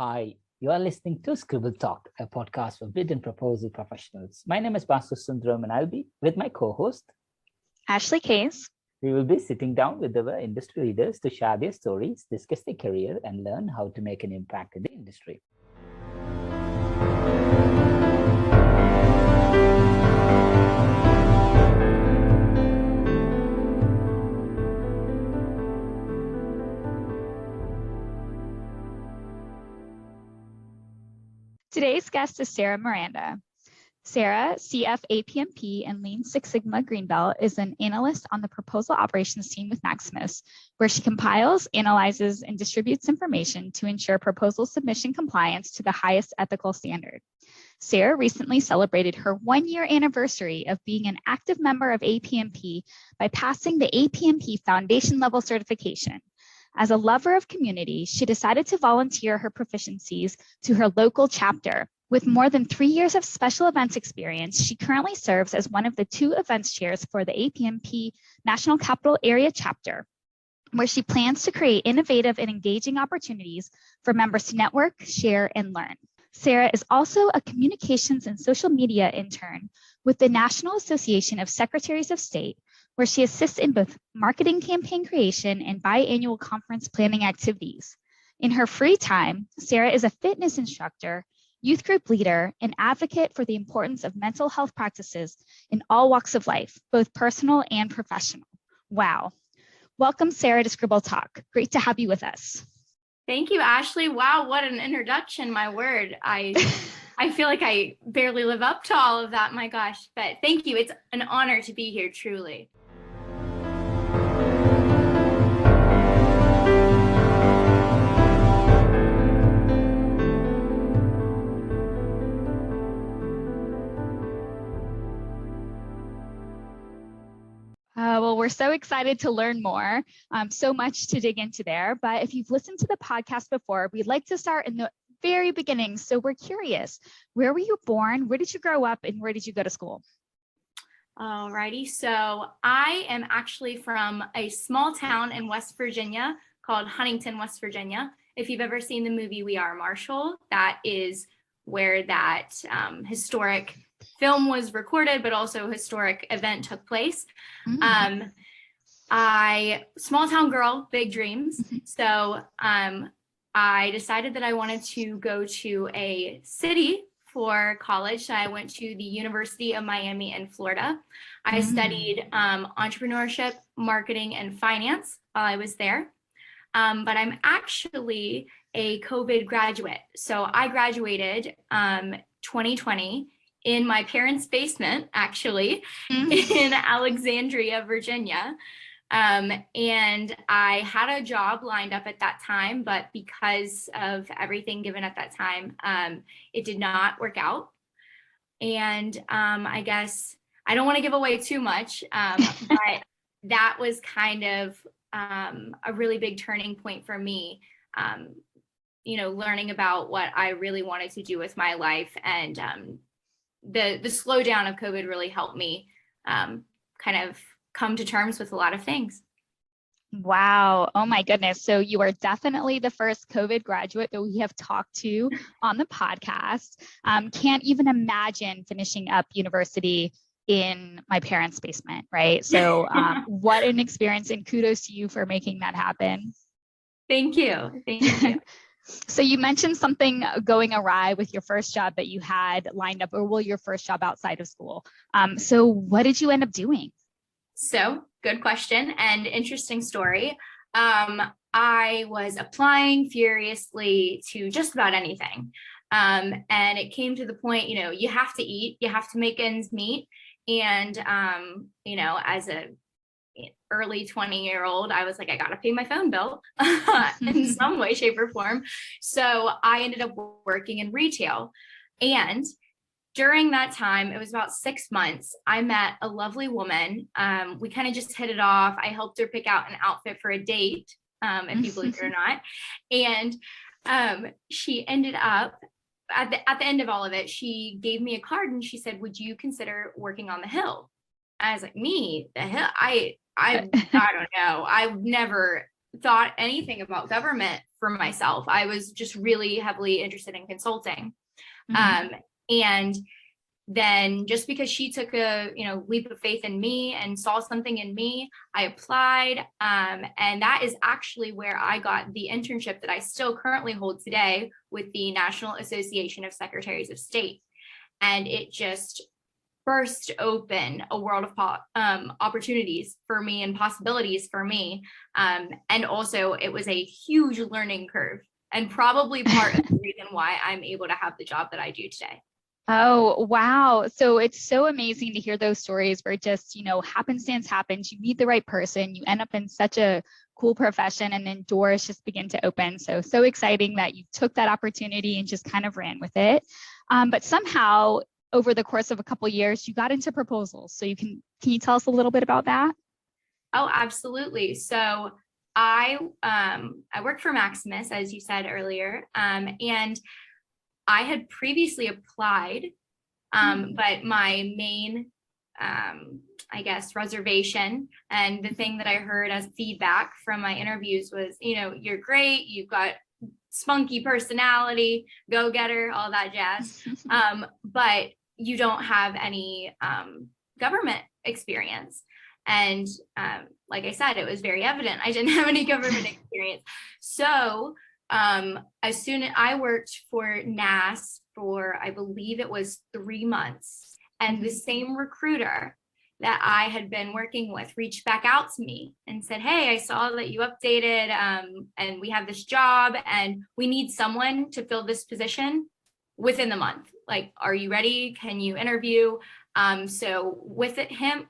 Hi, you are listening to Scribble Talk, a podcast for bid and proposal professionals. My name is Basu Sundaram and I'll be with my co-host, Ashley Case. We will be sitting down with our industry leaders to share their stories, discuss their career, and learn how to make an impact in the industry. Today's guest is Sarah Miranda. Sarah, CF APMP and Lean Six Sigma Green Belt, is an analyst on the proposal operations team with Maximus, where she compiles, analyzes, and distributes information to ensure proposal submission compliance to the highest ethical standard. Sarah recently celebrated her one-year anniversary of being an active member of APMP by passing the APMP Foundation level certification. As a lover of community, she decided to volunteer her proficiencies to her local chapter. With more than 3 years of special events experience, she currently serves as one of the 2 events chairs for the APMP National Capital Area chapter, where she plans to create innovative and engaging opportunities for members to network, share, and learn. Sarah is also a communications and social media intern with the National Association of Secretaries of State, where she assists in both marketing campaign creation and biannual conference planning activities. In her free time, Sarah is a fitness instructor, youth group leader, and advocate for the importance of mental health practices in all walks of life, both personal and professional. Wow. Welcome, Sarah, to Scribble Talk. Great to have you with us. Thank you, Ashley. Wow, what an introduction, my word. I feel like I barely live up to all of that, my gosh. But thank you. It's an honor to be here, truly. Well, we're so excited to learn more, so much to dig into there. But if you've listened to the podcast before, we'd like to start in the very beginning. So we're curious, where were you born? Where did you grow up? And where did you go to school? Alrighty, so I am actually from a small town in West Virginia called Huntington, West Virginia. If you've ever seen the movie We Are Marshall, that is where that historic film was recorded, but also a historic event took place. Mm-hmm. Small town girl, big dreams. So I decided that I wanted to go to a city for college. So I went to the University of Miami in Florida. I studied entrepreneurship, marketing, and finance while I was there. But I'm actually a COVID graduate. So I graduated 2020 in my parents' basement, actually, in Alexandria, Virginia. And I had a job lined up at that time, but because of everything given at that time, it did not work out. And I guess I don't want to give away too much, but that was kind of a really big turning point for me, learning about what I really wanted to do with my life. And the slowdown of COVID really helped me kind of come to terms with a lot of things. Wow. Oh my goodness. So you are definitely the first COVID graduate that we have talked to on the podcast. Can't even imagine finishing up university in my parents' basement, right? So what an experience, and kudos to you for making that happen. Thank you. Thank you. So you mentioned something going awry with your first job that you had lined up, or your first job outside of school. So what did you end up doing? So good question and interesting story. I was applying furiously to just about anything. And it came to the point, you have to eat, you have to make ends meet. And, as a early 20-year-old, I was like, I got to pay my phone bill in some way, shape, or form. So I ended up working in retail. And during that time, it was about 6 months, I met a lovely woman. We kind of just hit it off. I helped her pick out an outfit for a date, if you believe it or not. And she ended up, at the end of all of it, she gave me a card and she said, would you consider working on the Hill? I was like, me? The Hill? I don't know. I've never thought anything about government for myself. I was just really heavily interested in consulting. And then just because she took a leap of faith in me and saw something in me, I applied. And that is actually where I got the internship that I still currently hold today with the National Association of Secretaries of State. And it just burst open a world of opportunities for me and possibilities for me. And also it was a huge learning curve, and probably part of the reason why I'm able to have the job that I do today. Oh, wow. So it's so amazing to hear those stories where just, happenstance happens, you meet the right person, you end up in such a cool profession, and then doors just begin to open. So exciting that you took that opportunity and just kind of ran with it. But somehow over the course of a couple of years, you got into proposals. So can you tell us a little bit about that? Oh, absolutely. So I work for Maximus, as you said earlier, and I had previously applied, but my main, reservation and the thing that I heard as feedback from my interviews was, you're great, you've got spunky personality, go-getter, all that jazz, but you don't have any government experience. And like I said, it was very evident I didn't have any government experience. So as soon as I worked for NAS for, I believe it was 3 months, and the same recruiter that I had been working with reached back out to me and said, hey, I saw that you updated and we have this job and we need someone to fill this position within the month. Like, are you ready? Can you interview? So with him,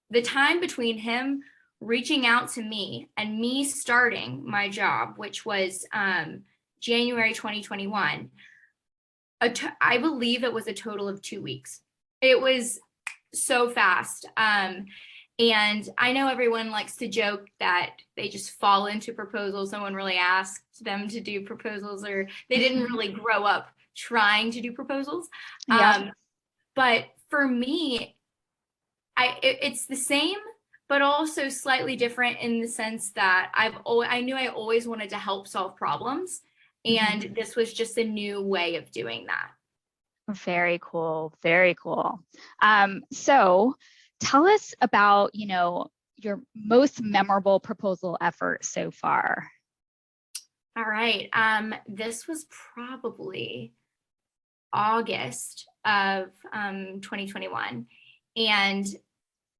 the time between him reaching out to me and me starting my job, which was January 2021, I believe it was a total of 2 weeks. It was so fast. And I know everyone likes to joke that they just fall into proposals. No one really asked them to do proposals, or they didn't really grow up trying to do proposals. Yeah. But for me, it's the same, but also slightly different in the sense that I knew I always wanted to help solve problems. And this was just a new way of doing that. Very cool. Very cool. So tell us about, your most memorable proposal effort so far. All right. This was probably August of 2021. And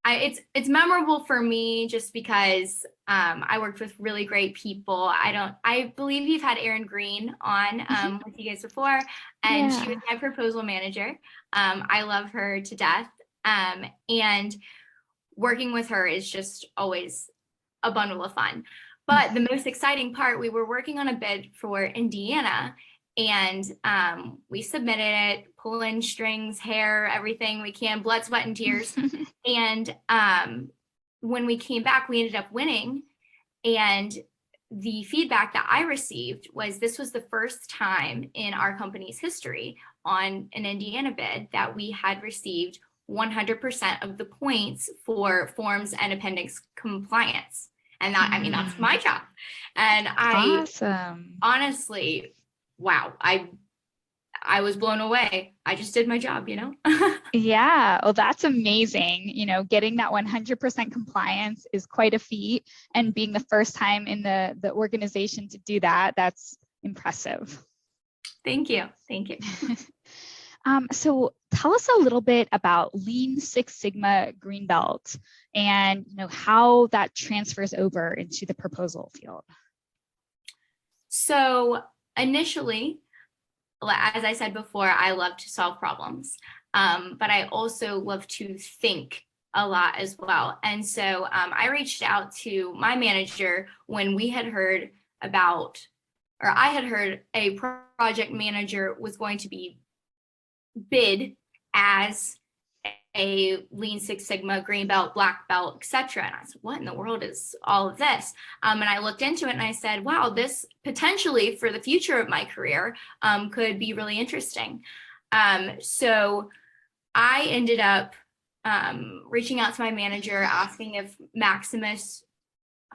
it's memorable for me just because I worked with really great people. I believe you've had Erin Green on with you guys before, and she was my proposal manager. I love her to death. And working with her is just always a bundle of fun. But the most exciting part, we were working on a bid for Indiana, and we submitted it, pulling strings, hair, everything we can, blood, sweat, and tears. And when we came back, we ended up winning. And the feedback that I received was this was the first time in our company's history on an Indiana bid that we had received 100% of the points for forms and appendix compliance. And that, that's my job. And Awesome. Honestly, wow, I was blown away. I just did my job, Yeah. Well, that's amazing. Getting that 100% compliance is quite a feat, and being the first time in the organization to do that, that's impressive. Thank you. Thank you. So tell us a little bit about Lean Six Sigma Green Belt and how that transfers over into the proposal field. So initially, as I said before, I love to solve problems, but I also love to think a lot as well. And so I reached out to my manager when we had heard about, or I had heard a project manager was going to be bid as a Lean Six Sigma, Green Belt, Black Belt, etc. And I said, what in the world is all of this? And I looked into it and I said, wow, this potentially for the future of my career could be really interesting. So I ended up reaching out to my manager, asking if Maximus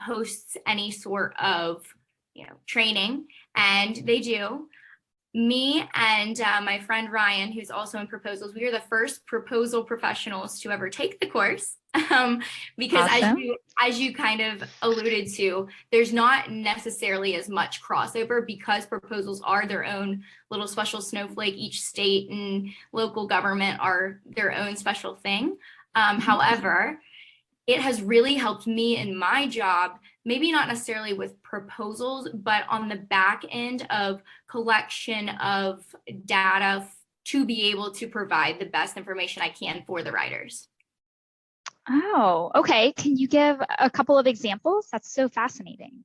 hosts any sort of, training, and they do. Me and my friend Ryan, who's also in proposals, we are the first proposal professionals to ever take the course. Because Awesome. as you kind of alluded to, there's not necessarily as much crossover because proposals are their own little special snowflake. Each state and local government are their own special thing. However, it has really helped me in my job, maybe not necessarily with proposals, but on the back end of collection of data to be able to provide the best information I can for the writers. Oh, okay. Can you give a couple of examples? That's so fascinating.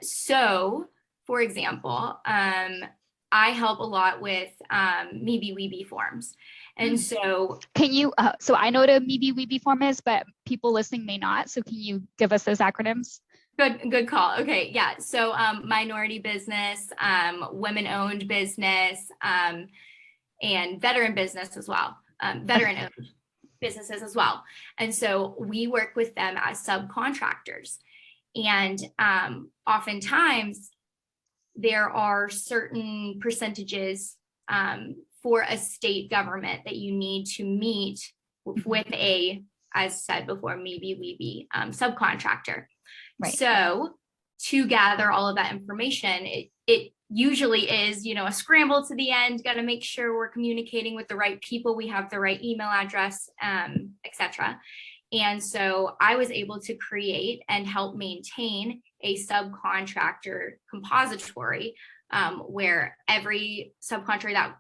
So, for example, I help a lot with Maybe Weeby forms. And so can you, so I know what a Maybe Weeby form is, but people listening may not. So can you give us those acronyms? Good call. Okay. Yeah. So minority business, women-owned business, and veteran business as well. Veteran-owned businesses as well. And so we work with them as subcontractors. And oftentimes there are certain percentages for a state government that you need to meet with a, as said before, Maybe Weeby subcontractor. Right. So to gather all of that information, it usually is, a scramble to the end, got to make sure we're communicating with the right people, we have the right email address, etc. And so I was able to create and help maintain a subcontractor compository where every subcontractor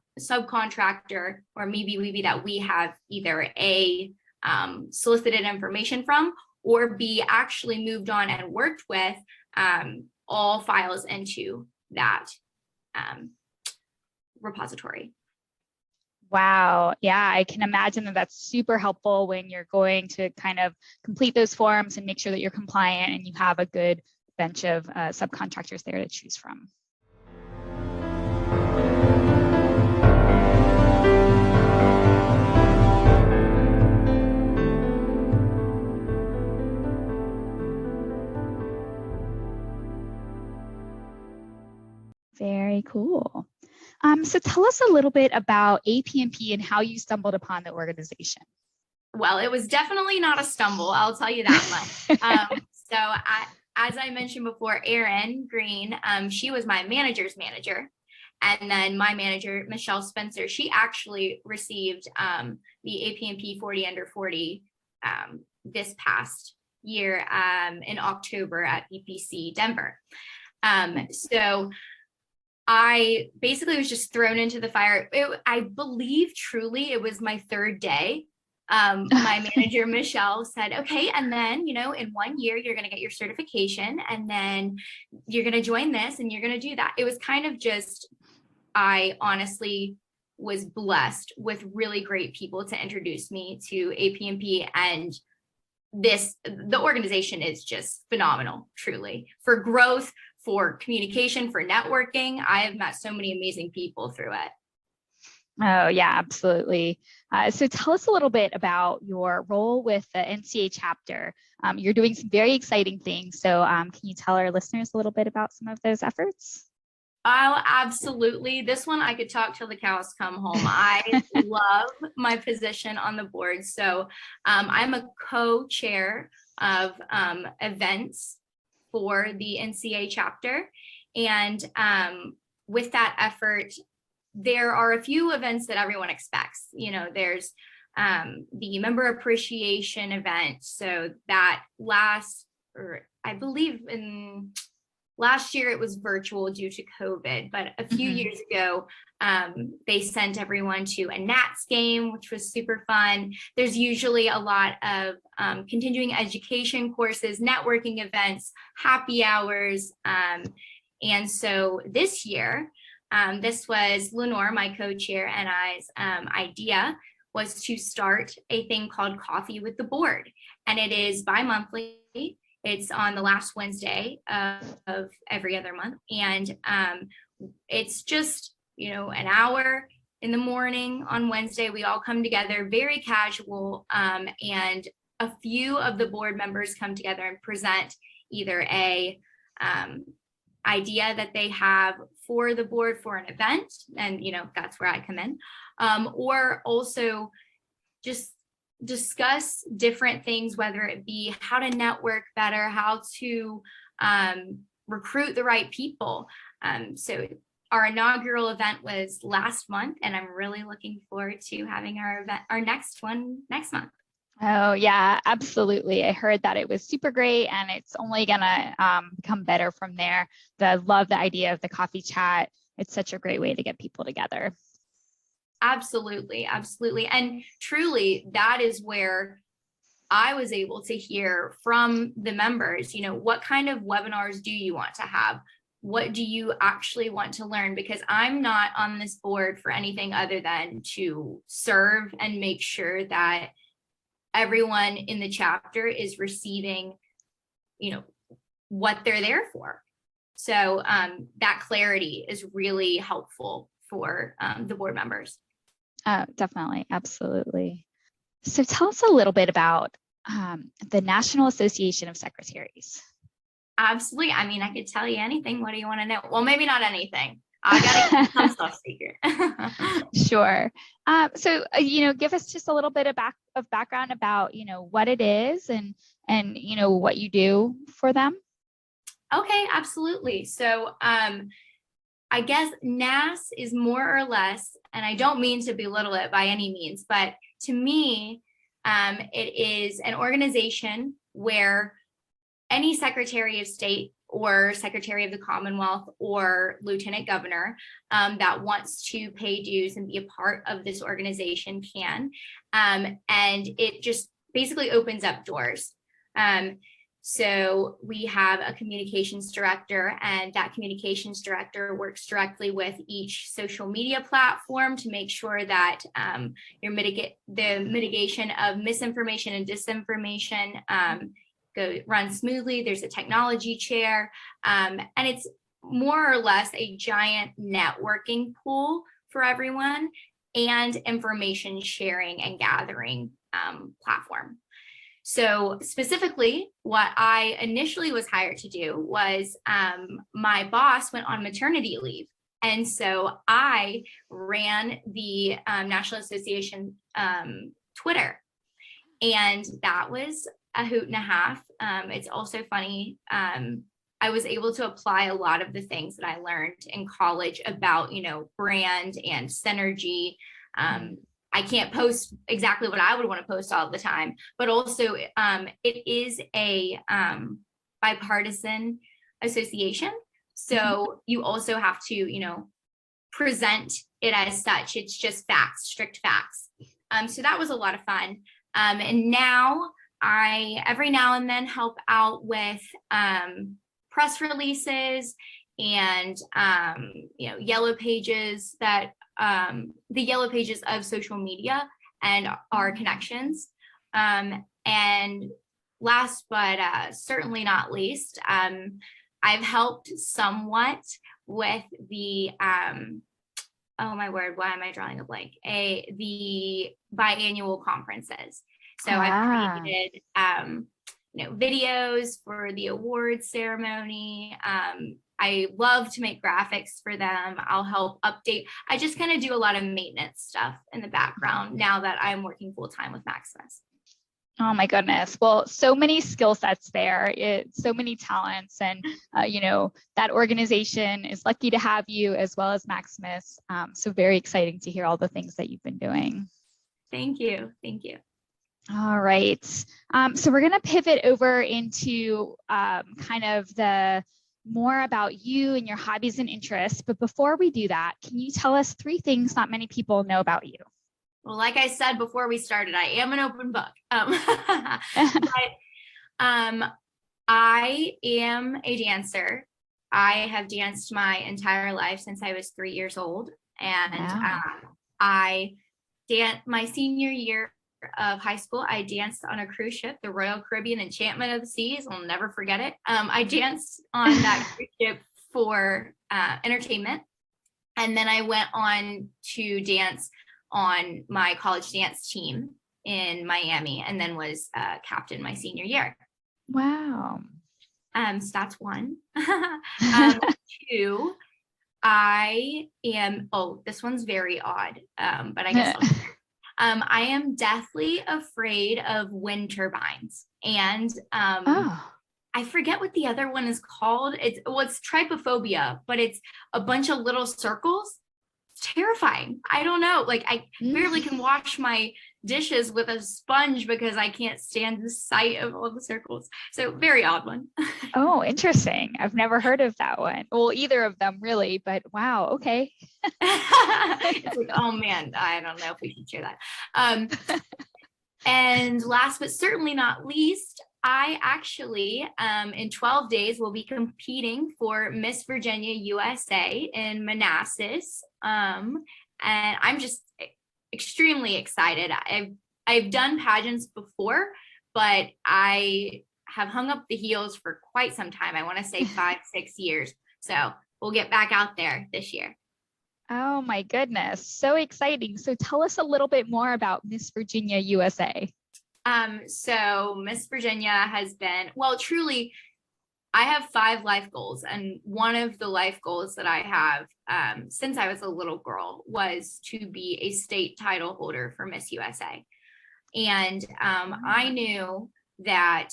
or Maybe Weeby that we have either A, solicited information from, or B, actually moved on and worked with, all files into that repository. Wow. Yeah, I can imagine that that's super helpful when you're going to kind of complete those forms and make sure that you're compliant and you have a good bench of subcontractors there to choose from. Very cool. So tell us a little bit about APMP and how you stumbled upon the organization. Well, it was definitely not a stumble, I'll tell you that much. As I mentioned before, Erin Green, she was my manager's manager. And then my manager, Michelle Spencer, she actually received the APMP 40 under 40 this past year in October at BPC Denver. So I basically was just thrown into the fire. I believe truly it was my third day. My manager, Michelle, said, okay, and then, in 1 year, you're going to get your certification, and then you're going to join this and you're going to do that. It was kind of just, I honestly was blessed with really great people to introduce me to APMP, and the organization is just phenomenal, truly, for growth, for communication, for networking. I have met so many amazing people through it. Oh, yeah, absolutely. So tell us a little bit about your role with the NCA chapter. You're doing some very exciting things. So can you tell our listeners a little bit about some of those efforts? Oh, absolutely. This one I could talk till the cows come home. I love my position on the board. So I'm a co-chair of events for the NCA chapter. And with that effort, there are a few events that everyone expects. There's the member appreciation event. So that I believe in last year it was virtual due to COVID, but a few years ago, they sent everyone to a Nats game, which was super fun. There's usually a lot of continuing education courses, networking events, happy hours. And so this year, this was Lenore, my co-chair, and I's idea was to start a thing called Coffee with the Board. And it is bi-monthly. It's on the last Wednesday of every other month. And it's just, an hour in the morning on Wednesday. We all come together, very casual. And a few of the board members come together and present either a idea that they have for the board for an event, and that's where I come in, or also just discuss different things, whether it be how to network better, how to recruit the right people. So our inaugural event was last month, and I'm really looking forward to having our next one next month. Oh, yeah, absolutely. I heard that it was super great, and it's only going to become better from there. I love the idea of the coffee chat. It's such a great way to get people together. Absolutely. Absolutely. And truly, that is where I was able to hear from the members, what kind of webinars do you want to have? What do you actually want to learn? Because I'm not on this board for anything other than to serve and make sure that everyone in the chapter is receiving, what they're there for. So that clarity is really helpful for the board members. Definitely. Absolutely. So tell us a little bit about the National Association of Secretaries. Absolutely. I mean, I could tell you anything. What do you want to know? Well, maybe not anything. I got to keep some stuff secret. Sure. So, give us just a little bit of background about, what it is and what you do for them. Okay, absolutely. So, I guess NAS is more or less, and I don't mean to belittle it by any means, but to me, it is an organization where any Secretary of State or Secretary of the Commonwealth or Lieutenant Governor that wants to pay dues and be a part of this organization can. And it just basically opens up doors. So we have a communications director, and that communications director works directly with each social media platform to make sure that the mitigation of misinformation and disinformation runs smoothly. There's a technology chair, and it's more or less a giant networking pool for everyone and information sharing and gathering platform. So specifically, what I initially was hired to do was my boss went on maternity leave. And so I ran the National Association Twitter. And that was a hoot and a half. It's also funny. I was able to apply a lot of the things that I learned in college about, brand and synergy. I can't post exactly what I would want to post all the time, but also it is a bipartisan association. So you also have to, present it as such. It's just facts, strict facts. So that was a lot of fun. And now I, every now and then, help out with press releases and, yellow pages that the yellow pages of social media and our connections. And last but certainly not least, I've helped somewhat with the, oh my word, why am I drawing a blank? The biannual conferences. So I've created, videos for the awards ceremony. I love to make graphics for them. I'll help update. I just kind of do a lot of maintenance stuff in the background now that I'm working full time with Maximus. Oh my goodness. Well, so many skill sets there, so many talents, and that organization is lucky to have you as well as Maximus. So very exciting to hear all the things that you've been doing. Thank you. Thank you. All right. So we're going to pivot over into kind of the more about you and your hobbies and interests. But before we do that, can you tell us 3 things not many people know about you? Well, like I said before we started, I am an open book. But I am a dancer. I have danced my entire life since I was 3 years old. And I danced my senior year of high school. I danced on a cruise ship, the Royal Caribbean Enchantment of the Seas. I'll never forget it. I danced on that cruise ship for entertainment. And then I went on to dance on my college dance team in Miami, and then was captain my senior year. Wow. So that's one. Two, I am, this one's very odd, but I guess I am deathly afraid of wind turbines. And I forget what the other one is called. It's trypophobia, but it's a bunch of little circles. It's terrifying. I don't know. Like I barely can wash my dishes with a sponge because I can't stand the sight of all the circles. So very odd one. Oh, interesting. I've never heard of that one. Well, either of them really, but wow. Okay. It's like, oh man, I don't know if we can share that. And last but certainly not least, I actually, in 12 days, will be competing for Miss Virginia USA in Manassas. And I'm just extremely excited. I've done pageants before, but I have hung up the heels for quite some time. I want to say 5-6 years. So we'll get back out there this year. Oh my goodness. So exciting. So tell us a little bit more about Miss Virginia USA. So Miss Virginia has been, well, truly, I have 5 life goals. And one of the life goals that I have since I was a little girl was to be a state title holder for Miss USA. And I knew that,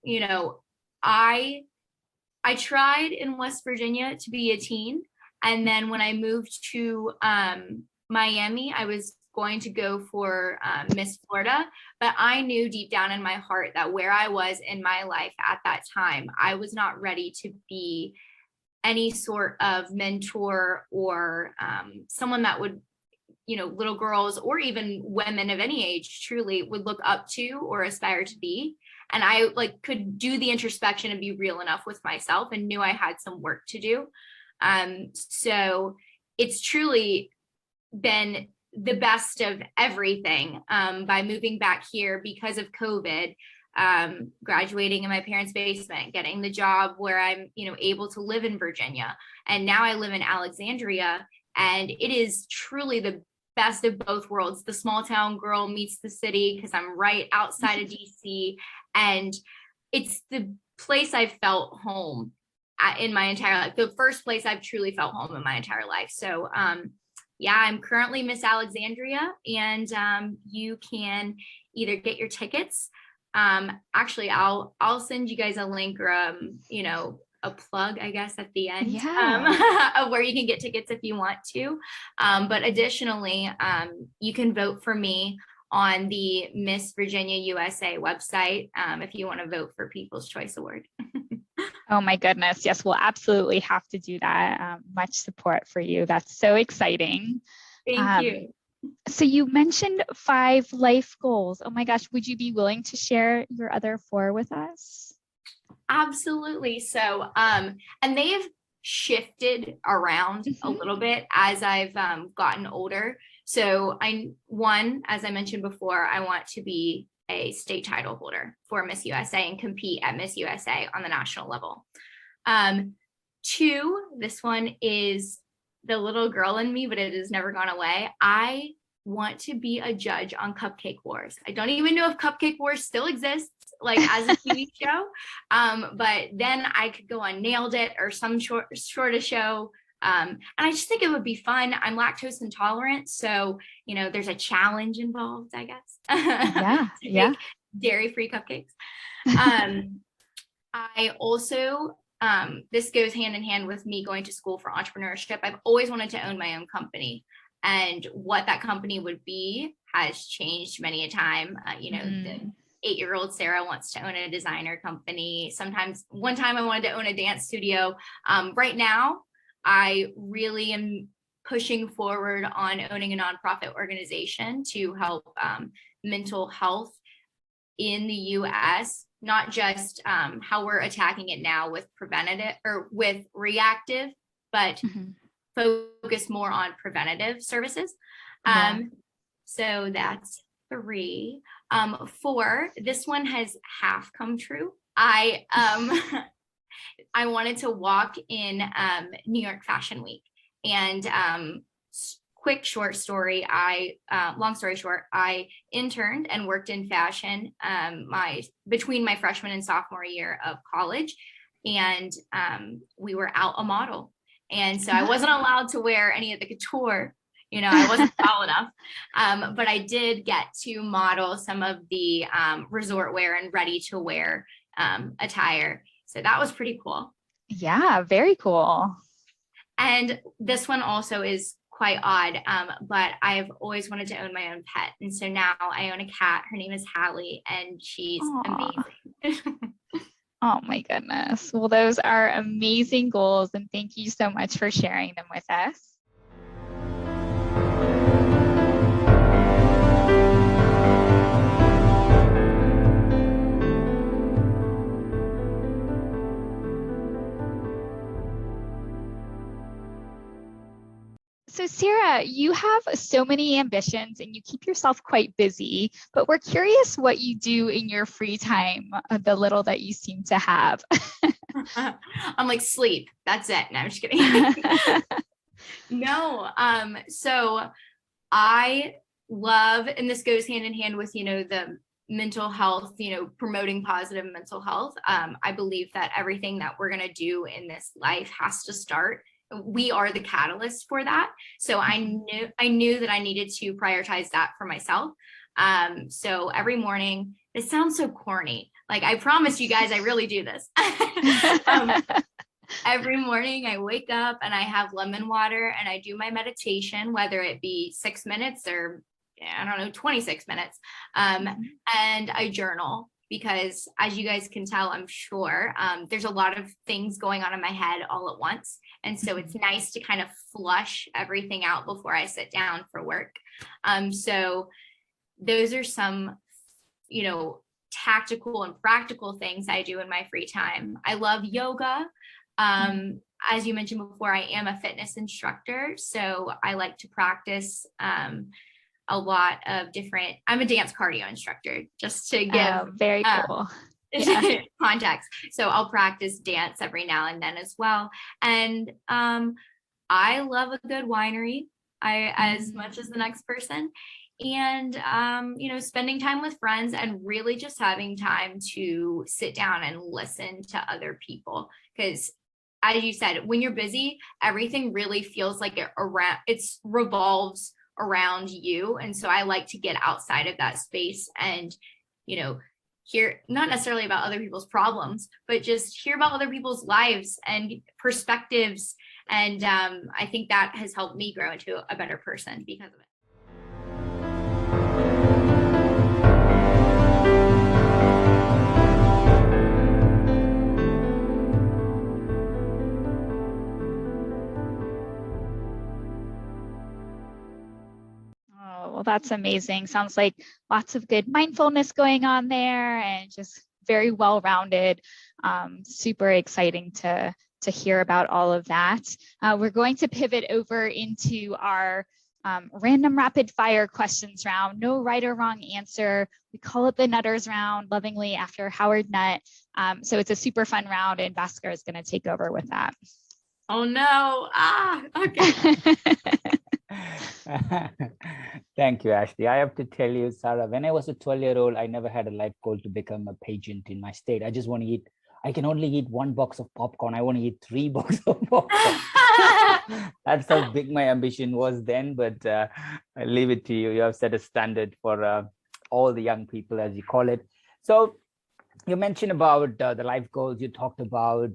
you know, I tried in West Virginia to be a teen. And then when I moved to Miami, I was going to go for Miss Florida, but I knew deep down in my heart that where I was in my life at that time, I was not ready to be any sort of mentor or someone that would, you know, little girls or even women of any age truly would look up to or aspire to be. And I could do the introspection and be real enough with myself and knew I had some work to do. So it's truly been the best of everything by moving back here because of COVID, graduating in my parents' basement, getting the job where I'm, you know, able to live in Virginia. And now I live in Alexandria, and it is truly the best of both worlds. The small town girl meets the city because I'm right outside of DC, and it's the place I've felt home in my entire life. The first place I've truly felt home in my entire life. So, yeah, I'm currently Miss Alexandria, and you can either get your tickets. Actually, I'll send you guys a link or you know, a plug, I guess, at the end of where you can get tickets if you want to. But additionally, you can vote for me on the Miss Virginia USA website if you want to vote for People's Choice Award. Oh my goodness. Yes, we'll absolutely have to do that. Much support for you. That's so exciting. Thank you. So you mentioned 5 life goals. Oh my gosh, would you be willing to share your other 4 with us? Absolutely. So, and they have shifted around a little bit as I've gotten older. So as I mentioned before, I want to be a state title holder for Miss USA and compete at Miss USA on the national level. 2, this one is the little girl in me, but it has never gone away. I want to be a judge on Cupcake Wars. I don't even know if Cupcake Wars still exists, like as a TV show. But then I could go on Nailed It or some sort of show. And I just think it would be fun. I'm lactose intolerant, so you know there's a challenge involved, I guess. Yeah. Dairy-free cupcakes. I also this goes hand in hand with me going to school for entrepreneurship. I've always wanted to own my own company, and what that company would be has changed many a time. You know, the 8-year-old Sarah wants to own a designer company. One time I wanted to own a dance studio. Right now, I really am pushing forward on owning a nonprofit organization to help mental health in the US, not just how we're attacking it now with preventative or with reactive, but focus more on preventative services. So that's 3. 4, this one has half come true. I wanted to walk in New York Fashion Week, and long story short, I interned and worked in fashion between my freshman and sophomore year of college. and we were out a model. And so I wasn't allowed to wear any of the couture. I wasn't tall enough, but I did get to model some of the resort wear and ready to wear attire. So that was pretty cool. Yeah, very cool. And this one also is quite odd, but I've always wanted to own my own pet. And so now I own a cat. Her name is Hallie, and she's amazing. Oh my goodness. Well, those are amazing goals, and thank you so much for sharing them with us. So Sarah, you have so many ambitions and you keep yourself quite busy, but we're curious what you do in your free time, the little that you seem to have. I'm like, sleep. That's it. No, I'm just kidding. No. So I love, and this goes hand in hand with, the mental health, promoting positive mental health. I believe that everything that we're going to do in this life has to start. We are the catalyst for that. So I knew that I needed to prioritize that for myself. So every morning, it sounds so corny. Like, I promise you guys, I really do this. Every morning I wake up and I have lemon water and I do my meditation, whether it be 6 minutes or 26 minutes. And I journal, because as you guys can tell, I'm sure, there's a lot of things going on in my head all at once. And so it's nice to kind of flush everything out before I sit down for work. So those are some, tactical and practical things I do in my free time. I love yoga. As you mentioned before, I am a fitness instructor. So I like to practice a lot of different, I'm a dance cardio instructor, just to give very cool. Context. So I'll practice dance every now and then as well. And I love a good winery, as much as the next person. And, spending time with friends and really just having time to sit down and listen to other people. Because as you said, when you're busy, everything really feels like it revolves around you. And so I like to get outside of that space and, hear not necessarily about other people's problems, but just hear about other people's lives and perspectives. And I think that has helped me grow into a better person because of it. Well, that's amazing. Sounds like lots of good mindfulness going on there and just very well-rounded. Super exciting to hear about all of that. We're going to pivot over into our random rapid fire questions round. No right or wrong answer. We call it the Nutters round lovingly after Howard Nutt. So it's a super fun round, and Bhaskar is going to take over with that. Oh no. Okay. Thank you, Ashley. I have to tell you, Sarah, when I was a 12-year-old, I never had a life goal to become a pageant in my state. I just want to eat, I can only eat 1 box of popcorn. I want to eat 3 boxes of popcorn. That's how big my ambition was then, but I leave it to you. You have set a standard for all the young people, as you call it. So you mentioned about the life goals. You talked about,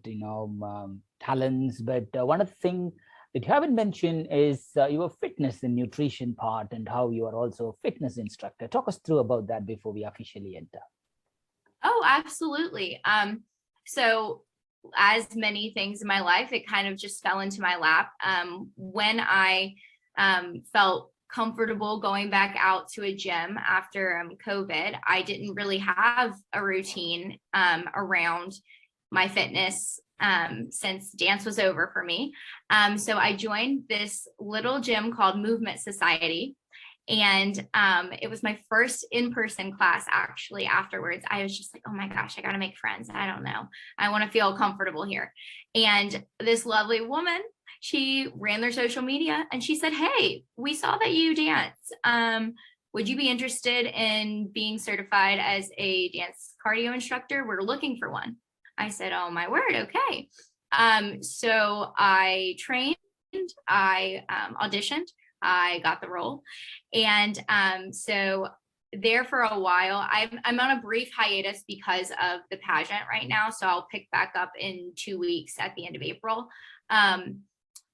talents, but one of the things that you haven't mentioned is your fitness and nutrition part, and how you are also a fitness instructor. Talk us through about that before we officially enter. Oh, absolutely. So as many things in my life, it kind of just fell into my lap. When I felt comfortable going back out to a gym after COVID, I didn't really have a routine around my fitness since dance was over for me. So I joined this little gym called Movement Society. And it was my first in-person class. Actually, afterwards, I was just like, oh my gosh, I got to make friends. I don't know. I want to feel comfortable here. And this lovely woman, she ran their social media and she said, hey, we saw that you dance. Would you be interested in being certified as a dance cardio instructor? We're looking for one. I said, oh my word, okay. So I trained, I auditioned, I got the role. And so there for a while, I'm on a brief hiatus because of the pageant right now. So I'll pick back up in 2 weeks at the end of April.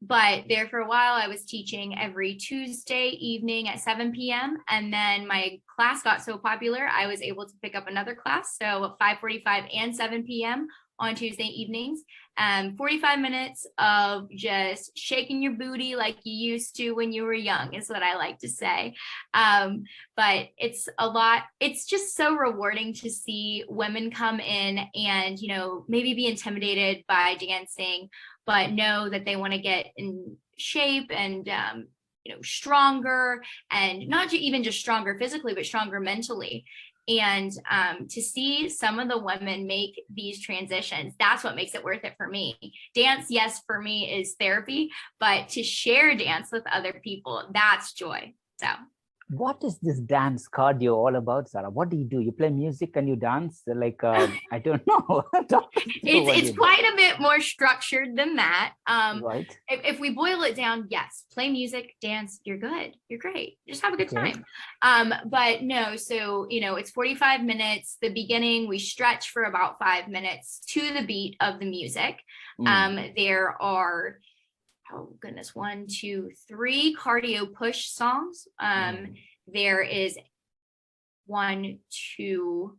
But there for a while, I was teaching every Tuesday evening at 7 p.m. And then my class got so popular, I was able to pick up another class. So 5:45 and 7 p.m. on Tuesday evenings. 45 minutes of just shaking your booty like you used to when you were young is what I like to say. But it's a lot. It's just so rewarding to see women come in and, you know, maybe be intimidated by dancing, but know that they want to get in shape and, you know, stronger, and not even just stronger physically, but stronger mentally. And to see some of the women make these transitions, that's what makes it worth it for me. Dance, yes, for me is therapy, but to share dance with other people, that's joy. So what is this dance cardio all about, Sarah? What do? You play music and you dance? Like, I don't know. It's quite a bit more structured than that. Right. If we boil it down, yes, play music, dance, you're good. You're great. Just have a good time. But no, so, you know, it's 45 minutes. The beginning, we stretch for about 5 minutes to the beat of the music. There are, oh goodness, 1, 2, 3 cardio push songs. There is 1, 2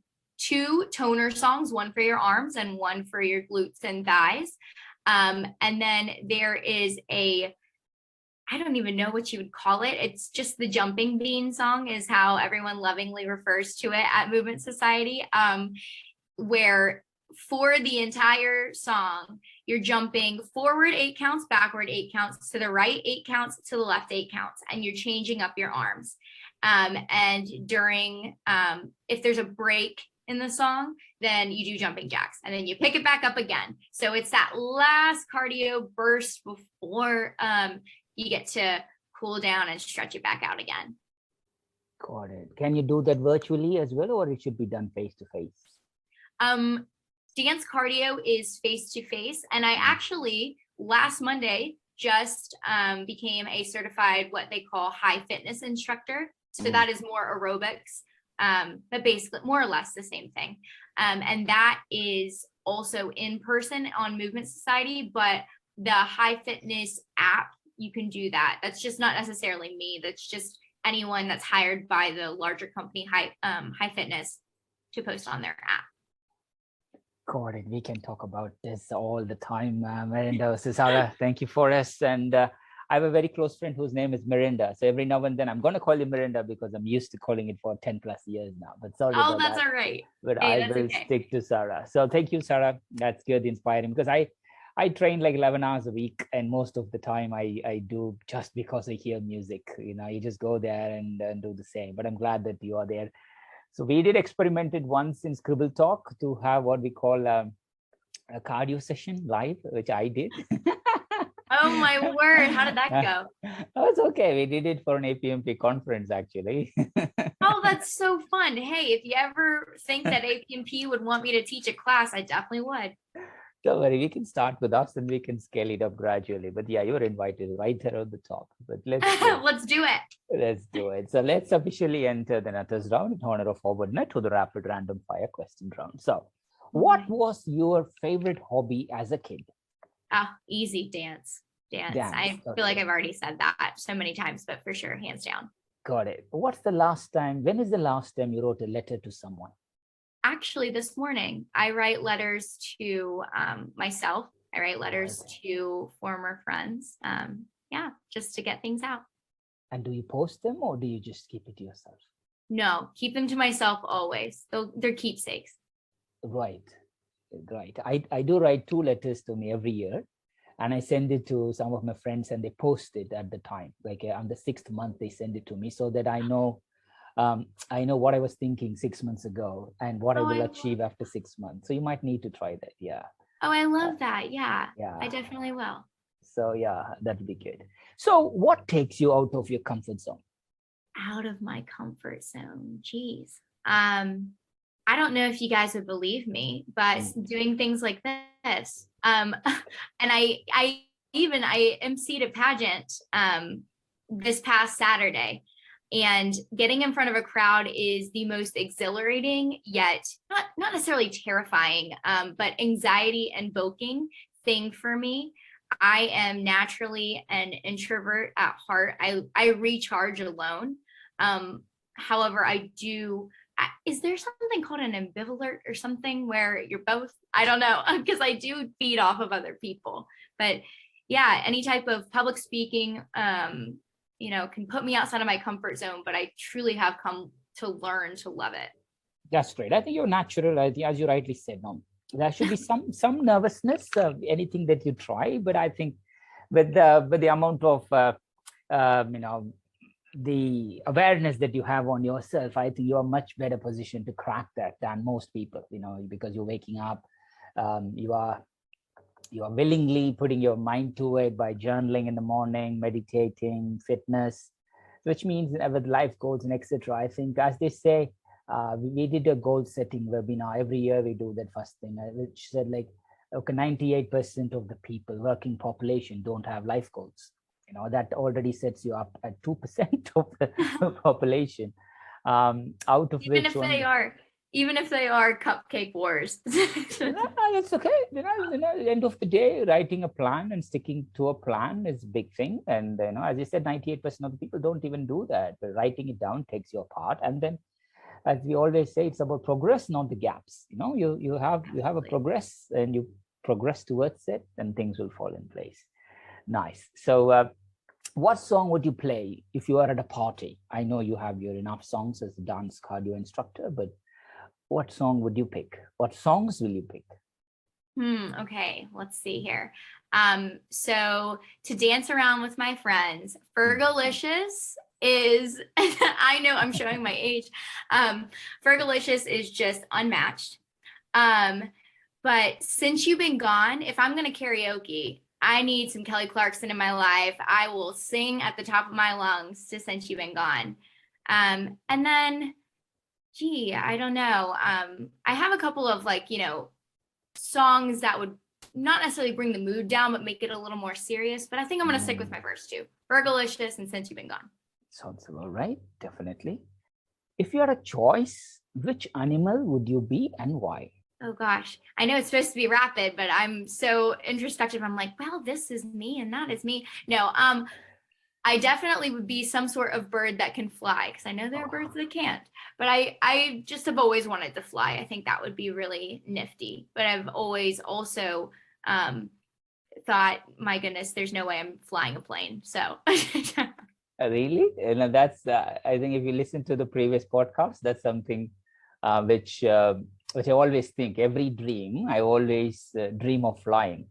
toner songs, one for your arms and one for your glutes and thighs. And then there is I don't even know what you would call it. It's just the jumping bean song is how everyone lovingly refers to it at Movement Society, where for the entire song, you're jumping forward 8 counts, backward 8 counts, to the right 8 counts, to the left 8 counts, and you're changing up your arms. And during, if there's a break in the song, then you do jumping jacks, and then you pick it back up again. So it's that last cardio burst before you get to cool down and stretch it back out again. Got it. Can you do that virtually as well, or it should be done face to face? Dance cardio is face-to-face. And I actually, last Monday, just became a certified, what they call high fitness instructor. So that is more aerobics, but basically more or less the same thing. And that is also in person on Movement Society, but the high fitness app, you can do that. That's just not necessarily me. That's just anyone that's hired by the larger company, high fitness, to post on their app. Got it. We can talk about this all the time, Miranda. So Sarah, thank you for us. And I have a very close friend whose name is Miranda. So every now and then I'm going to call you Miranda because I'm used to calling it for 10 plus years now. But sorry about that's that. All right. But hey, I will stick to Sarah. So thank you, Sarah. That's good, inspiring, because I train like 11 hours a week, and most of the time I do just because I hear music. You know, you just go there and do the same. But I'm glad that you are there. So we did experimented once in Scribble Talk to have what we call a cardio session live, which I did. Oh my word, how did that go? Oh, it's okay. We did it for an APMP conference, actually. Oh, that's so fun. Hey, if you ever think that APMP would want me to teach a class, I definitely would. Don't worry, we can start with us and we can scale it up gradually. But yeah, you're invited right there on the top. But let's do it. Let's do it. So let's officially enter the Nutters round in honor of Howard Nutt to the rapid random fire question round. So what was your favorite hobby as a kid? Easy, dance. I feel like I've already said that so many times, but for sure, hands down. Got it. When is the last time you wrote a letter to someone? Actually, this morning, I write letters to myself. I write letters to former friends. Just to get things out. And do you post them or do you just keep it to yourself? No, keep them to myself always. They're keepsakes. Right. I do write 2 letters to me every year, and I send it to some of my friends and they post it at the time. Like on the 6th month, they send it to me so that I know what I was thinking 6 months ago and what I will achieve after 6 months. So you might need to try that. Yeah. Oh, I love that. Yeah, I definitely will. So yeah, that'd be good. So what takes you out of your comfort zone? Out of my comfort zone? Geez. I I don't know if you guys would believe me, but doing things like this, and I emceed a pageant this past Saturday, and getting in front of a crowd is the most exhilarating, yet not necessarily terrifying, but anxiety invoking thing for me. I am naturally an introvert at heart. I recharge alone. However, is there something called an ambivalent or something where you're both? I don't know, because I do feed off of other people. But yeah, any type of public speaking, can put me outside of my comfort zone, but I truly have come to learn to love it. That's great. I think you're natural, as you rightly said. No, there should be some nervousness, anything that you try, but I think with the amount of the awareness that you have on yourself, I think you are much better positioned to crack that than most people, because you're waking up, you are willingly putting your mind to it by journaling in the morning, meditating, fitness, which means with life goals and etc. I think, as they say, we did a goal setting webinar. Every year we do that first thing, which said like, okay, 98% of the people, working population, don't have life goals. That already sets you up at 2% of the population, out of even if they are cupcake wars. It's okay. At the end of the day, writing a plan and sticking to a plan is a big thing. And as I said, 98% of the people don't even do that. But writing it down takes your part. And then, as we always say, it's about progress, not the gaps. You have a progress, and you progress towards it, and things will fall in place. Nice. So what song would you play if you are at a party? I know you have your enough songs as a dance cardio instructor, but what song would you pick? What songs will you pick? Okay, let's see here. So to dance around with my friends, Fergalicious is, I know I'm showing my age. Fergalicious is just unmatched. But Since You've Been Gone, if I'm going to karaoke, I need some Kelly Clarkson in my life. I will sing at the top of my lungs to Since You've Been Gone. And then, I don't know. I have a couple of songs that would not necessarily bring the mood down, but make it a little more serious. But I think I'm going to stick with my first two, Fergalicious and Since You've Been Gone. Sounds all right. Definitely. If you had a choice, which animal would you be and why? Oh gosh, I know it's supposed to be rapid, but I'm so introspective. I'm like, well, this is me and that is me. No, I definitely would be some sort of bird that can fly, because I know there are birds that can't. But I just have always wanted to fly. I think that would be really nifty. But I've always also thought, my goodness, there's no way I'm flying a plane. So. Really? And that's, I think if you listen to the previous podcast, that's something which I always think. Every dream, I always dream of flying.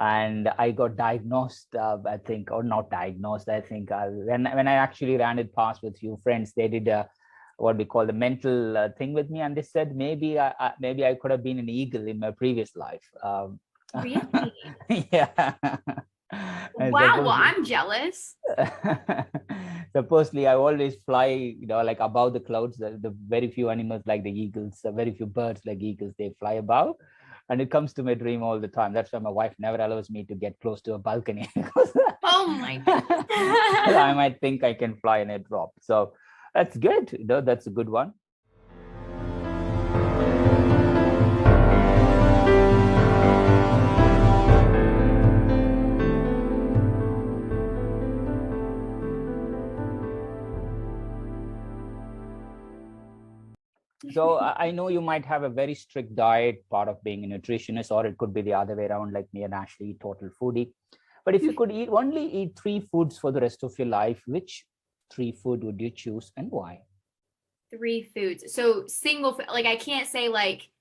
And I got diagnosed, I think, or not diagnosed, I think, when I actually ran it past with few friends, they did what we call the mental thing with me. And they said, maybe I could have been an eagle in my previous life. Really? Yeah. Wow, well, I'm jealous. Supposedly, I always fly, like above the clouds. The very few animals like the eagles, very few birds like eagles, they fly above. And it comes to my dream all the time. That's why my wife never allows me to get close to a balcony. Oh my God. I might think I can fly and it drop. So that's good. That's a good one. So I know you might have a very strict diet, part of being a nutritionist, or it could be the other way around, like me and Ashley, total foodie. But if you could only eat 3 foods for the rest of your life, which 3 food would you choose and why? 3 foods. So single, like I can't say like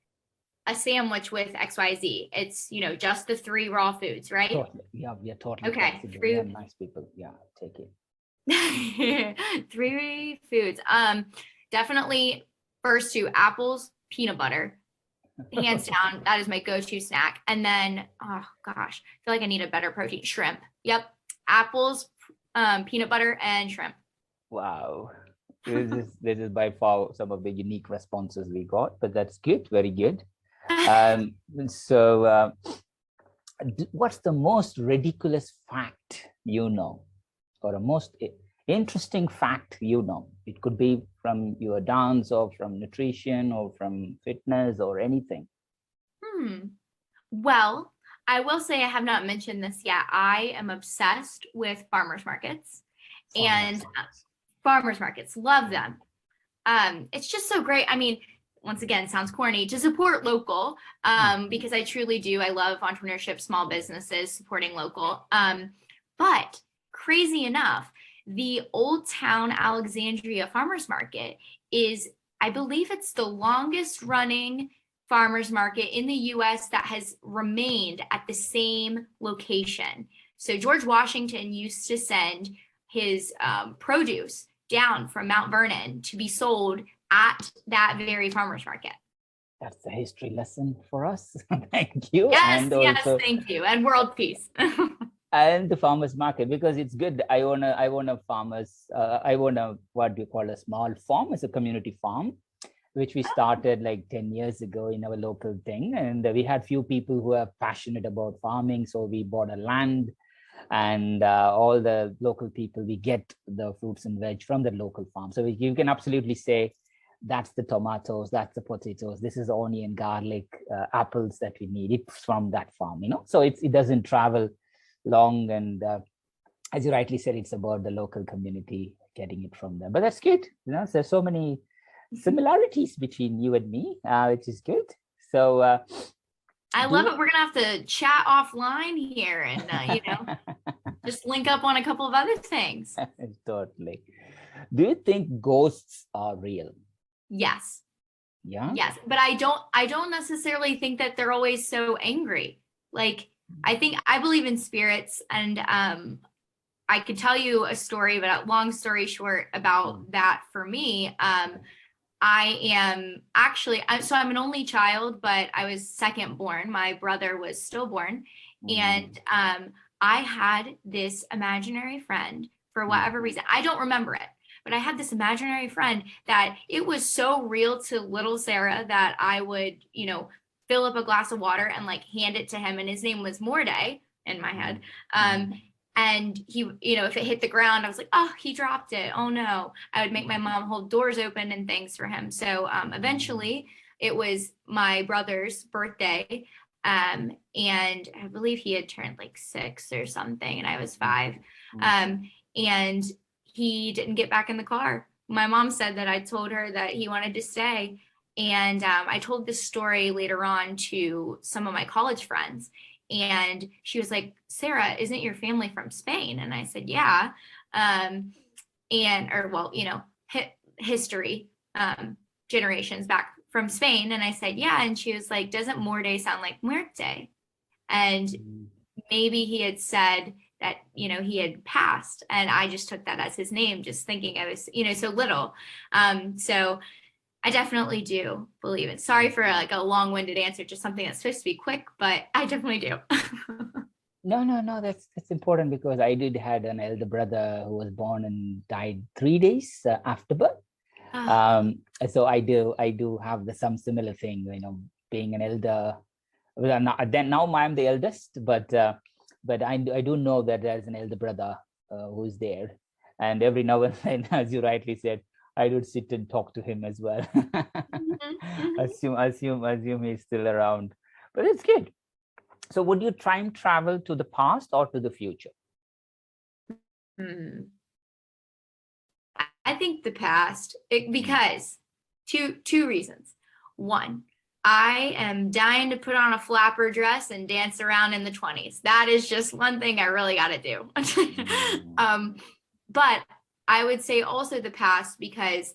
a sandwich with XYZ. It's, just the 3 raw foods, right? Totally. Yeah, totally. Okay. Yeah, nice people. Yeah, take it. 3 foods. Definitely first 2, apples, peanut butter. Hands down, that is my go-to snack. And then, oh gosh, I feel like I need a better protein. Shrimp. Yep. Apples, peanut butter, and shrimp. Wow. This is by far some of the unique responses we got, but that's good, very good. So what's the most ridiculous fact you know, or a most interesting fact you know? It could be from your dance or from nutrition or from fitness or anything. Well, I will say I have not mentioned this yet. I am obsessed with farmers markets. And farmers markets, love them. It's just so great. I mean, once again, sounds corny, to support local, because I truly do. I love entrepreneurship, small businesses, supporting local. But crazy enough, the Old Town Alexandria Farmers Market is, I believe it's the longest running farmers market in the US that has remained at the same location. So George Washington used to send his produce down from Mount Vernon to be sold at that very farmers market. That's a history lesson for us. Thank you. Yes, and yes, also, thank you. And world peace. and the farmers market, because it's good. I own a farmers, I own a, what do you call, a small farm, it's a community farm, which we started like 10 years ago in our local thing. And we had few people who are passionate about farming. So we bought a land, and all the local people, we get the fruits and veg from the local farm. So you can absolutely say, that's the tomatoes, that's the potatoes, this is onion, garlic, apples that we need. It's from that farm, you know. So it doesn't travel long, and as you rightly said, it's about the local community getting it from them. But that's good, you know. There's so many similarities between you and me, which is good. So I love it. We're gonna have to chat offline here, and you know, just link up on a couple of other things. Totally. Do you think ghosts are real? Yes. Yeah. Yes, but I don't necessarily think that they're always so angry. Like, I believe in spirits, and I could tell you a story, but long story short about that for me, I am actually, so I'm an only child, but I was second born. My brother was stillborn. And I had this imaginary friend for whatever reason. I don't remember it, but I had this imaginary friend that it was so real to little Sarah that I would, you know, fill up a glass of water and like hand it to him. And his name was Morday in my head. And he, you know, if it hit the ground, I was like, oh, he dropped it. Oh no. I would make my mom hold doors open and things for him. So eventually it was my brother's birthday. And I believe he had turned like 6 or something, and I was 5. And he didn't get back in the car. My mom said that I told her that he wanted to stay. And I told this story later on to some of my college friends. And she was like, Sarah, isn't your family from Spain? And I said, yeah. History, generations back from Spain. And I said, yeah. And she was like, doesn't Morday sound like muerte? And maybe he had said that, you know, he had passed. And I just took that as his name, just thinking I was, you know, so little. So I definitely do believe it. Sorry for like a long-winded answer, just something that's supposed to be quick, but I definitely do. No, that's important, because I did had an elder brother who was born and died 3 days after birth. So I do have some similar thing, you know, being an elder. Well, now I'm the eldest, but I do know that there's an elder brother who's there, and every now and then, as you rightly said, I would sit and talk to him as well. Assume he's still around, but it's good. So would you time travel to the past or to the future? I think the past, because two reasons. One, I am dying to put on a flapper dress and dance around in the 20s. That is just one thing I really got to do. But I would say also the past, because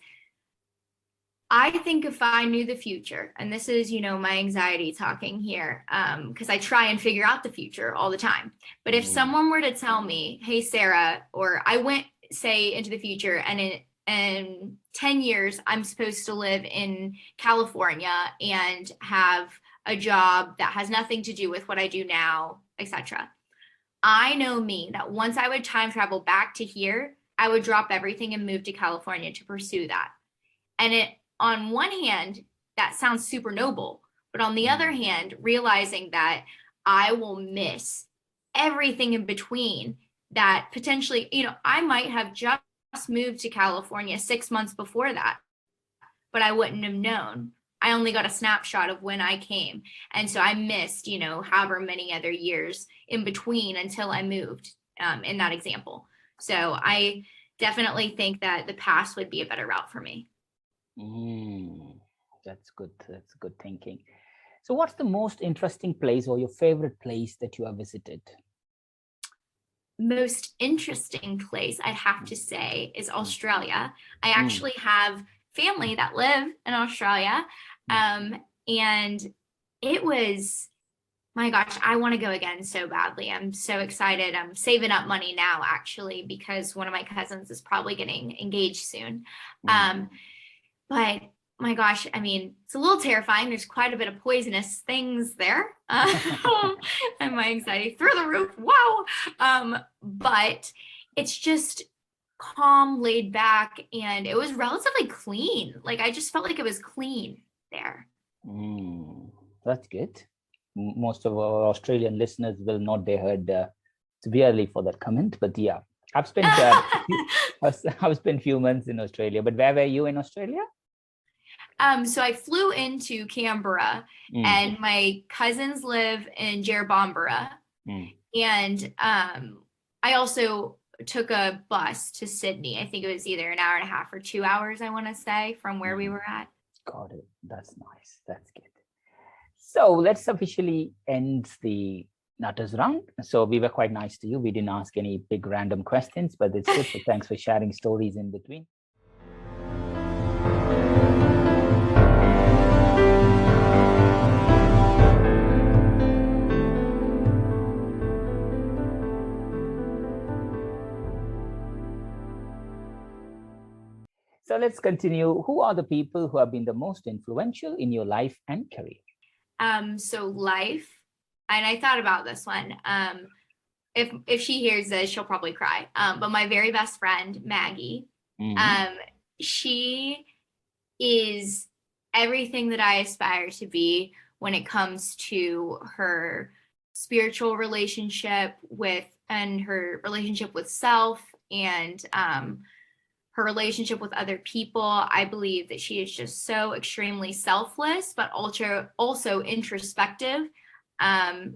I think if I knew the future, and this is, you know, my anxiety talking here, because I try and figure out the future all the time. But if someone were to tell me, hey, Sarah, or I went, say, into the future, and in 10 years, I'm supposed to live in California and have a job that has nothing to do with what I do now, etc. I know me that once I would time travel back to here, I would drop everything and move to California to pursue that. And on one hand, that sounds super noble, but on the other hand, realizing that I will miss everything in between, that potentially, I might have just moved to California 6 months before that, but I wouldn't have known. I only got a snapshot of when I came. And so I missed, however many other years in between until I moved, in that example. So I definitely think that the past would be a better route for me. That's good. That's good thinking. So what's the most interesting place or your favorite place that you have visited? Most interesting place, I'd have to say, is Australia. I actually have family that live in Australia. And it was, my gosh, I want to go again so badly. I'm so excited. I'm saving up money now, actually, because one of my cousins is probably getting engaged soon. But my gosh, I mean, it's a little terrifying. There's quite a bit of poisonous things there. And my anxiety through the roof. Wow. But it's just calm, laid back, and it was relatively clean. Like, I just felt like it was clean there. That's good. Most of our Australian listeners will nod their head severely for that comment, but yeah, I've spent I've spent a few months in Australia. But where were you in Australia? So I flew into Canberra, and my cousins live in Jerrabomberra, and I also took a bus to Sydney. I think it was either an hour and a half or 2 hours, I want to say, from where we were at. Got it. That's nice. That's good. So let's officially end the Nutters round. So we were quite nice to you. We didn't ask any big random questions, but it's good. So thanks for sharing stories in between. So let's continue. Who are the people who have been the most influential in your life and career? So life, and I thought about this one. If she hears this, she'll probably cry. But my very best friend, Maggie, she is everything that I aspire to be when it comes to her spiritual relationship and her relationship with self, and her relationship with other people. I believe that she is just so extremely selfless, but also introspective. And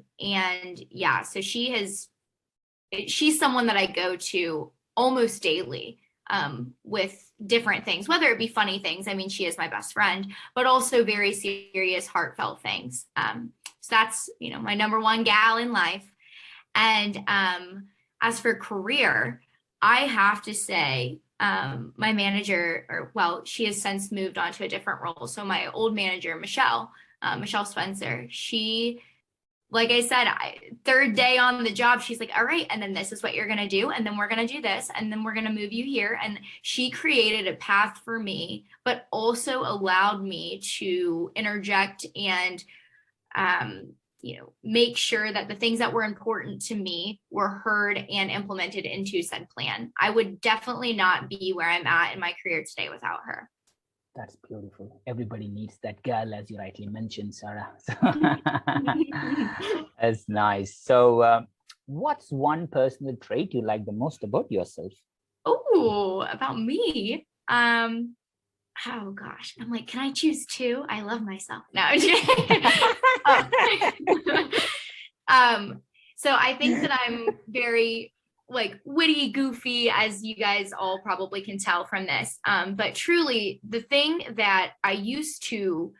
yeah, so she's someone that I go to almost daily with different things, whether it be funny things. I mean, she is my best friend, but also very serious, heartfelt things. So that's, my number one gal in life. And as for career, I have to say, my manager, she has since moved on to a different role. So my old manager, Michelle Spencer, she, like I said, third day on the job, she's like, all right, and then this is what you're going to do. And then we're going to do this. And then we're going to move you here. And she created a path for me, but also allowed me to interject and, make sure that the things that were important to me were heard and implemented into said plan. I would definitely not be where I'm at in my career today without her. That's beautiful. Everybody needs that girl, as you rightly mentioned, Sarah. That's nice. So what's one personal trait you like the most about yourself? Oh, about me? Oh gosh, I'm like, can I choose two? I love myself. No, I'm kidding. So I think that I'm very witty, goofy, as you guys all probably can tell from this. But truly, the thing that I used to,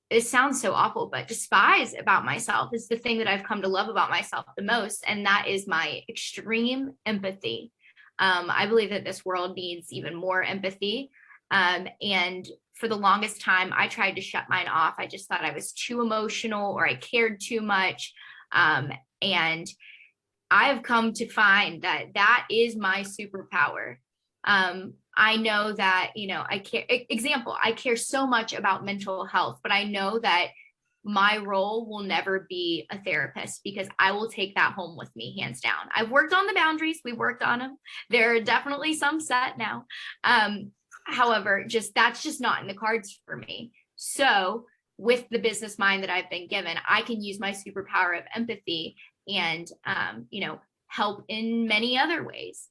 it sounds so awful, but despise about myself is the thing that I've come to love about myself the most, and that is my extreme empathy. I believe that this world needs even more empathy. And for the longest time, I tried to shut mine off. I just thought I was too emotional or I cared too much. And I've come to find that that is my superpower. I know that, I care. Example, I care so much about mental health, but I know that my role will never be a therapist, because I will take that home with me, hands down. I've worked on the boundaries. We worked on them. There are definitely some set now. However, that's just not in the cards for me. So with the business mind that I've been given, I can use my superpower of empathy and, help in many other ways.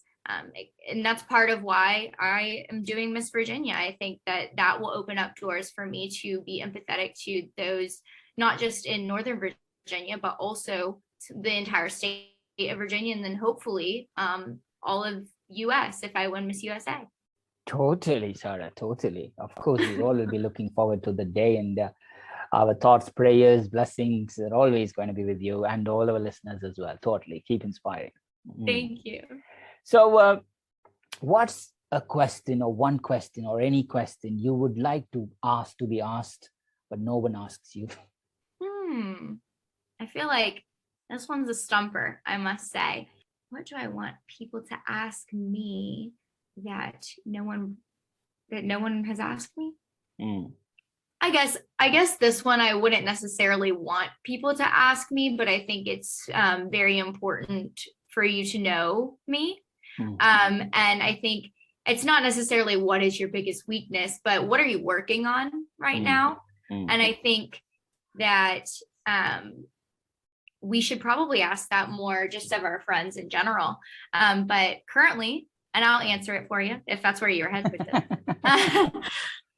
And that's part of why I am doing Miss Virginia. I think that will open up doors for me to be empathetic to those, not just in Northern Virginia, but also the entire state of Virginia, and then hopefully all of US if I win Miss USA. Totally, Sarah, totally. Of course, we all will be looking forward to the day, and our thoughts, prayers, blessings are always going to be with you and all our listeners as well. Totally. Keep inspiring. Thank you. So what's a question or one question or any question you would like to ask to be asked, but no one asks you? I feel like this one's a stumper, I must say. What do I want people to ask me that no one has asked me? I guess this one I wouldn't necessarily want people to ask me, but I think it's very important for you to know me. And I think it's not necessarily what is your biggest weakness, but what are you working on right now? And I think that we should probably ask that more just of our friends in general. But currently, and I'll answer it for you if that's where your head was.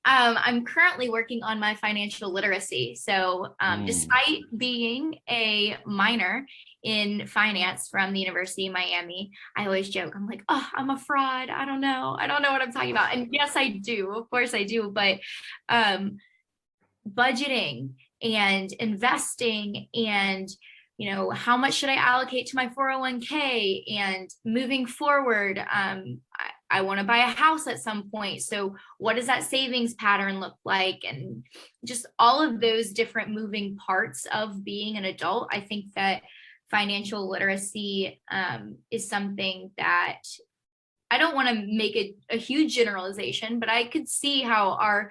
I'm currently working on my financial literacy. So despite being a minor in finance from the University of Miami, I always joke, I'm like, oh, I'm a fraud. I don't know what I'm talking about. And yes, I do. Of course I do. But budgeting and investing and how much should I allocate to my 401k, and moving forward, I want to buy a house at some point. So what does that savings pattern look like? And just all of those different moving parts of being an adult. I think that financial literacy is something that I don't want to make a huge generalization, but I could see how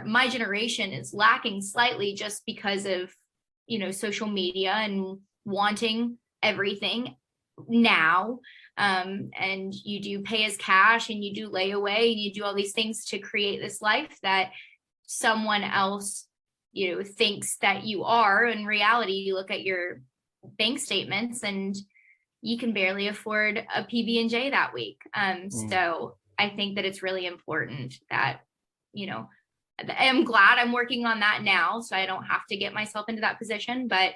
my generation is lacking slightly just because of social media and wanting everything now. And you do pay as cash, and you do layaway, and you do all these things to create this life that someone else, thinks that you are. In reality, you look at your bank statements and you can barely afford a PB&J that week. So I think that it's really important that, I'm glad I'm working on that now, so I don't have to get myself into that position. But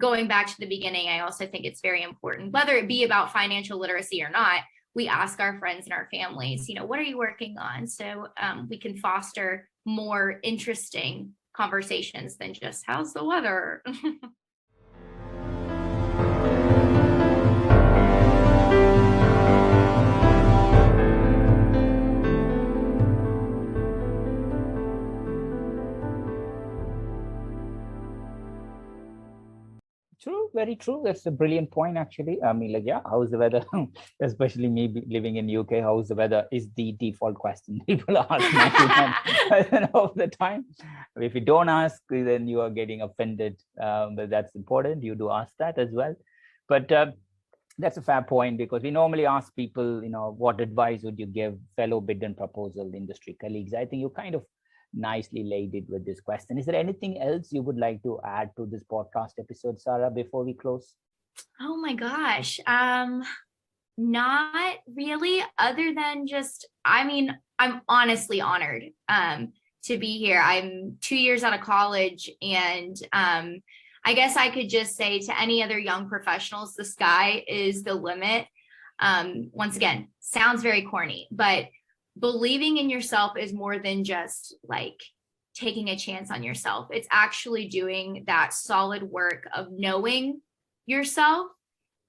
going back to the beginning, I also think it's very important, whether it be about financial literacy or not, we ask our friends and our families, what are you working on? So we can foster more interesting conversations than just how's the weather? True, very true. That's a brilliant point, actually. I mean, how's the weather? Especially me living in UK, how's the weather is the default question people ask 99% of the time. If you don't ask, then you are getting offended. But that's important. You do ask that as well. But that's a fair point, because we normally ask people, what advice would you give fellow bid and proposal industry colleagues? I think you kind of nicely laid it with this question. Is there anything else you would like to add to this podcast episode, Sarah, before we close? Oh my gosh. Not really, other than I'm honestly honored to be here. I'm 2 years out of college, and I guess I could just say to any other young professionals, the sky is the limit. Once again, sounds very corny, but believing in yourself is more than just like taking a chance on yourself. It's actually doing that solid work of knowing yourself,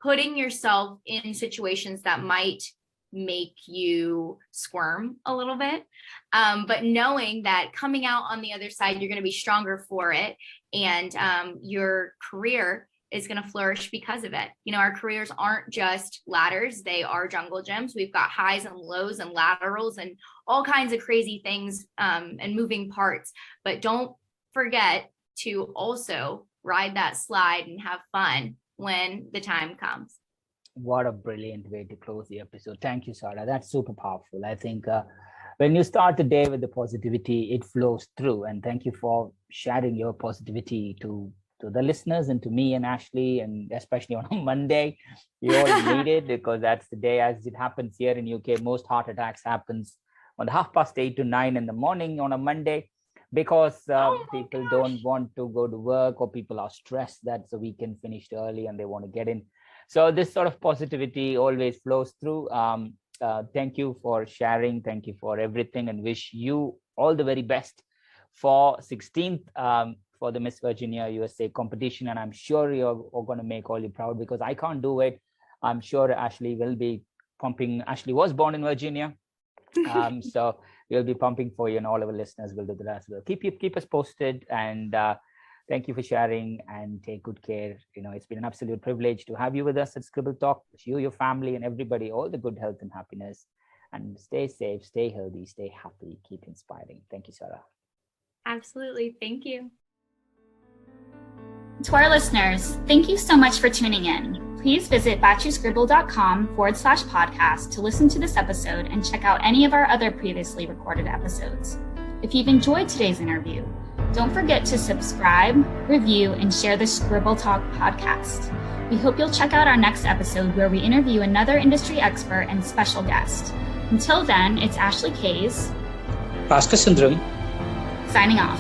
putting yourself in situations that might make you squirm a little bit, but knowing that coming out on the other side, you're going to be stronger for it, and your career is going to flourish because of it. Our careers aren't just ladders, they are jungle gyms. We've got highs and lows and laterals and all kinds of crazy things and moving parts. But don't forget to also ride that slide and have fun when the time comes. What a brilliant way to close the episode. Thank you, Sarah. That's super powerful. I think when you start the day with the positivity, it flows through. And thank you for sharing your positivity to the listeners and to me and Ashley, and especially on a Monday. We all need it because that's the day, as it happens here in UK, most heart attacks happens on the 8:30 to 9 in the morning on a Monday, because people don't want to go to work, or people are stressed that the weekend finished early and they want to get in. So this sort of positivity always flows through. Thank you for sharing. Thank you for everything, and wish you all the very best for 16th for the Miss Virginia USA competition. And I'm sure you're going to make all you proud, because I can't do it. I'm sure Ashley will be pumping. Ashley was born in Virginia. So we'll be pumping for you, and all our listeners will do that as well. Keep us posted, and thank you for sharing, and take good care. It's been an absolute privilege to have you with us at Scribble Talk. You, your family, and everybody, all the good health and happiness, and stay safe, stay healthy, stay happy, keep inspiring. Thank you, Sarah. Absolutely. Thank you. To our listeners, thank you so much for tuning in. Please visit batchyscribble.com/podcast to listen to this episode and check out any of our other previously recorded episodes. If you've enjoyed today's interview, don't forget to subscribe, review, and share the Scribble Talk podcast. We hope you'll check out our next episode, where we interview another industry expert and special guest. Until then, it's Ashley Kays, Bhaskar Sundram, signing off.